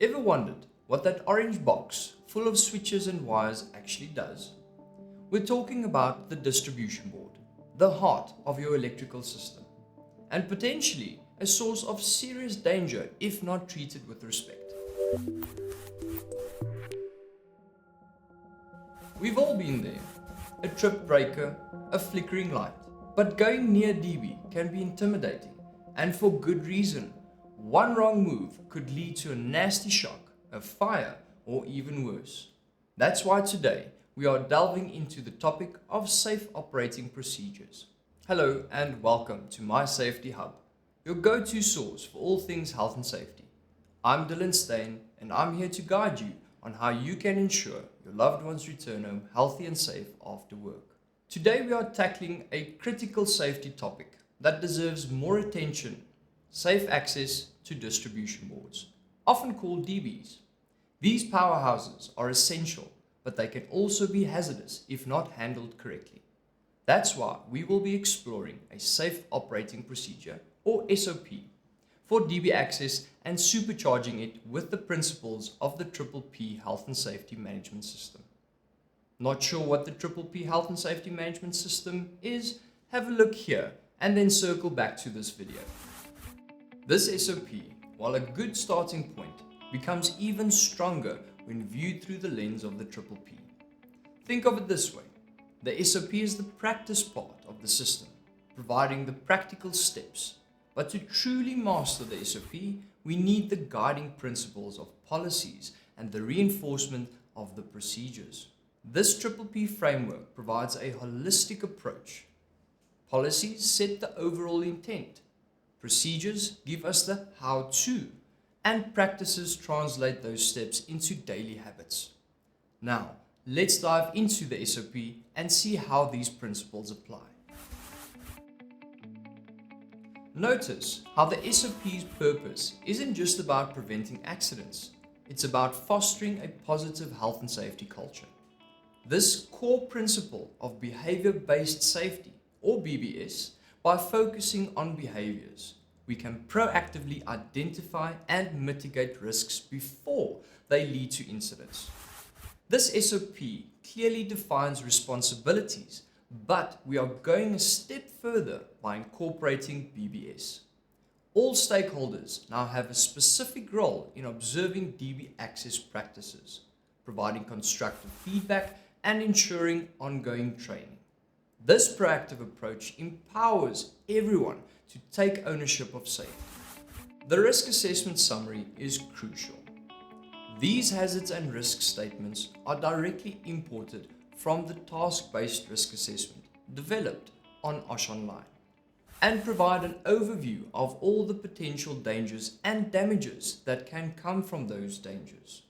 Ever wondered what that orange box full of switches and wires actually does? We're talking about the distribution board, the heart of your electrical system, and potentially a source of serious danger if not treated with respect. We've all been there. A trip breaker, a flickering light. But going near DB can be intimidating, and for good reason. One wrong move could lead to a nasty shock, a fire, or even worse. That's why today we are delving into the topic of safe operating procedures. Hello and welcome to My Safety Hub, your go-to source for all things health and safety. I'm Dylan Stain and I'm here to guide you on how you can ensure your loved ones return home healthy and safe after work. Today we are tackling a critical safety topic that deserves more attention: safe access to distribution boards, often called DBs. These powerhouses are essential, but they can also be hazardous if not handled correctly. That's why we will be exploring a safe operating procedure, or SOP, for DB access and supercharging it with the principles of the P Health and Safety Management System. Not sure what the P Health and Safety Management System is? Have a look here and then circle back to this video. This SOP, while a good starting point, becomes even stronger when viewed through the lens of the P. Think of it this way: the SOP is the practice part of the system, providing the practical steps. But to truly master the SOP, we need the guiding principles of policies and the reinforcement of the procedures. This P framework provides a holistic approach. Policies set the overall intent. Procedures give us the how-to, and practices translate those steps into daily habits. Now, let's dive into the SOP and see how these principles apply. Notice how the SOP's purpose isn't just about preventing accidents, it's about fostering a positive health and safety culture. This core principle of behavior-based safety, or BBS, by focusing on behaviors, we can proactively identify and mitigate risks before they lead to incidents. This SOP clearly defines responsibilities, but we are going a step further by incorporating BBS. All stakeholders now have a specific role in observing DB access practices, providing constructive feedback, and ensuring ongoing training. This proactive approach empowers everyone to take ownership of safety. The risk assessment summary is crucial. These hazards and risk statements are directly imported from the task-based risk assessment developed on OSH Online and provide an overview of all the potential dangers and damages that can come from those dangers.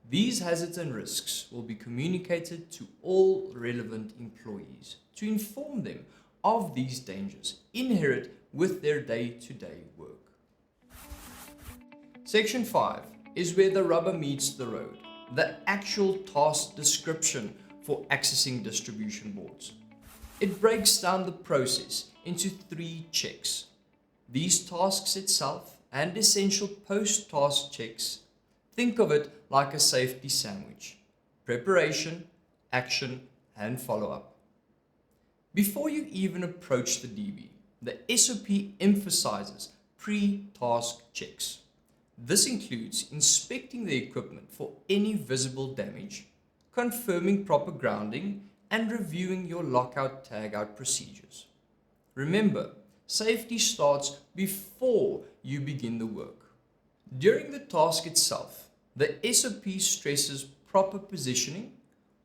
These hazards and risks will be communicated to all relevant employees to inform them of these dangers inherent with their day-to-day work. Section 5 is where the rubber meets the road, the actual task description for accessing distribution boards. It breaks down the process into 3 checks: these tasks itself and essential post-task checks. Think of it like a safety sandwich: preparation, action, and follow-up. Before you even approach the DB, the SOP emphasizes pre-task checks. This includes inspecting the equipment for any visible damage, confirming proper grounding, and reviewing your lockout-tagout procedures. Remember, safety starts before you begin the work. During the task itself, the SOP stresses proper positioning,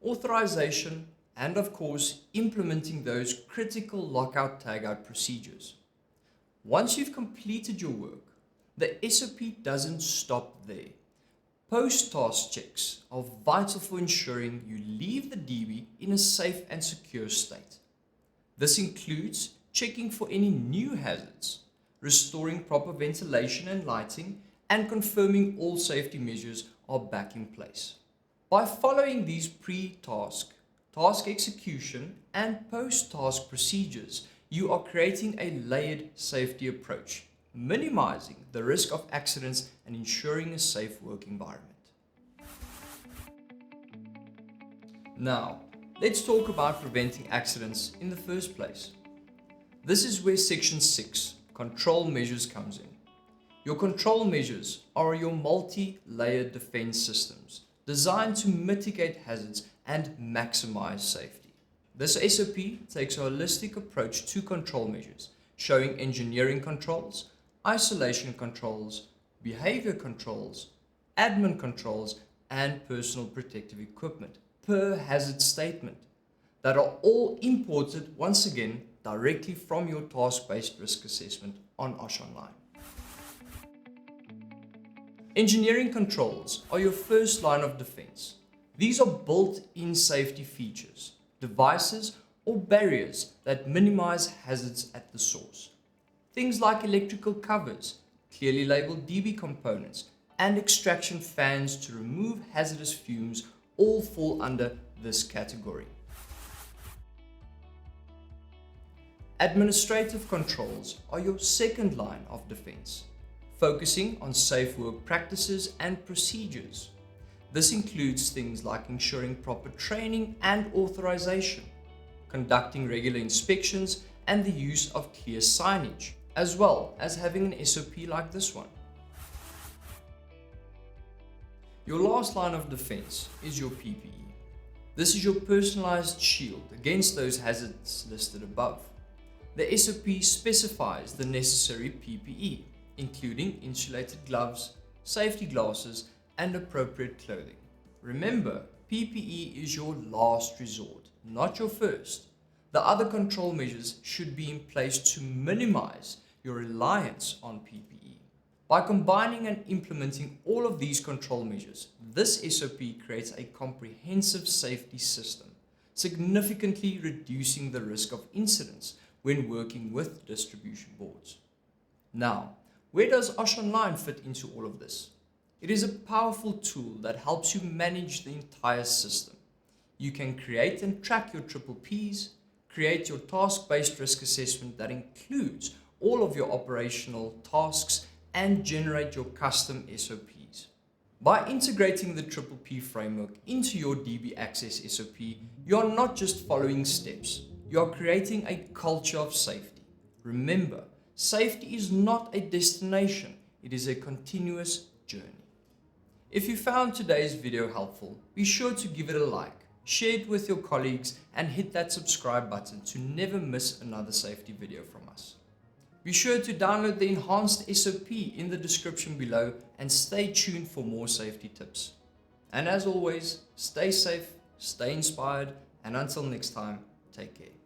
authorization, and of course, implementing those critical lockout-tagout procedures. Once you've completed your work, the SOP doesn't stop there. Post-task checks are vital for ensuring you leave the DB in a safe and secure state. This includes checking for any new hazards, restoring proper ventilation and lighting, and confirming all safety measures are back in place. By following these pre-task, task execution, and post-task procedures, you are creating a layered safety approach, minimizing the risk of accidents and ensuring a safe work environment. Now, let's talk about preventing accidents in the first place. This is where Section 6, Control Measures, comes in. Your control measures are your multi-layered defense systems designed to mitigate hazards and maximize safety. This SOP takes a holistic approach to control measures, showing engineering controls, isolation controls, behavior controls, admin controls, and personal protective equipment per hazard statement that are all imported once again directly from your task-based risk assessment on OSH Online. Engineering controls are your first line of defense. These are built-in safety features, devices, or barriers that minimize hazards at the source. Things like electrical covers, clearly labeled DB components, and extraction fans to remove hazardous fumes all fall under this category. Administrative controls are your second line of defense, focusing on safe work practices and procedures. This includes things like ensuring proper training and authorization, conducting regular inspections, and the use of clear signage, as well as having an SOP like this one. Your last line of defense is your PPE. This is your personalized shield against those hazards listed above. The SOP specifies the necessary PPE, including insulated gloves, safety glasses, and appropriate clothing. Remember, PPE is your last resort, not your first. The other control measures should be in place to minimize your reliance on PPE. By combining and implementing all of these control measures, this SOP creates a comprehensive safety system, significantly reducing the risk of incidents when working with distribution boards. Now, where does OSH Online fit into all of this? It is a powerful tool that helps you manage the entire system. You can create and track your triple Ps, create your task-based risk assessment that includes all of your operational tasks, and generate your custom SOPs. By integrating the triple P framework into your DB Access SOP, you are not just following steps, you are creating a culture of safety. Remember, safety is not a destination, it is a continuous journey. If you found today's video helpful, be sure to give it a like, share it with your colleagues, and hit that subscribe button to never miss another safety video from us. Be sure to download the enhanced SOP in the description below and stay tuned for more safety tips. And as always, stay safe, stay inspired, and until next time, take care.